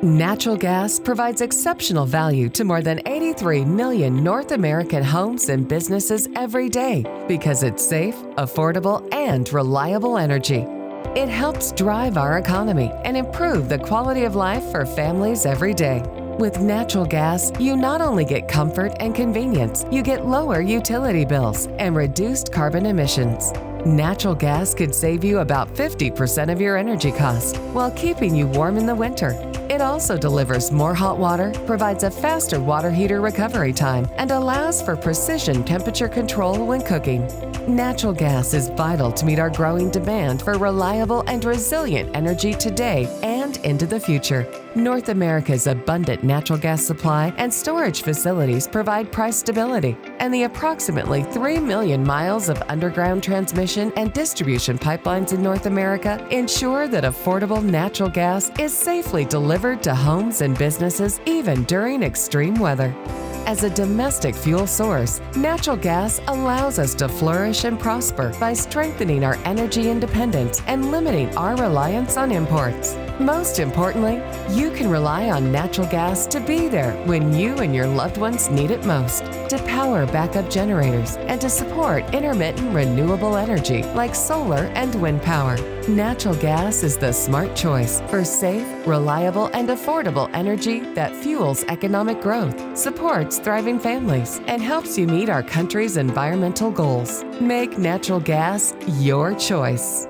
Natural gas provides exceptional value to more than 83 million North American homes and businesses every day because it's safe, affordable, and reliable energy. It helps drive our economy and improve the quality of life for families every day. With natural gas, you not only get comfort and convenience, you get lower utility bills and reduced carbon emissions. Natural gas could save you about 50% of your energy costs while keeping you warm in the winter. It also delivers more hot water, provides a faster water heater recovery time, and allows for precision temperature control when cooking. Natural gas is vital to meet our growing demand for reliable and resilient energy today and into the future. North America's abundant natural gas supply and storage facilities provide price stability, and the approximately 3 million miles of underground transmission and distribution pipelines in North America ensure that affordable natural gas is safely delivered to homes and businesses even during extreme weather. As a domestic fuel source, natural gas allows us to flourish and prosper by strengthening our energy independence and limiting our reliance on imports. Most importantly, you can rely on natural gas to be there when you and your loved ones need it most, to power backup generators and to support intermittent renewable energy like solar and wind power. Natural gas is the smart choice for safe, reliable, and affordable energy that fuels economic growth, supports thriving families, and helps you meet our country's environmental goals. Make natural gas your choice.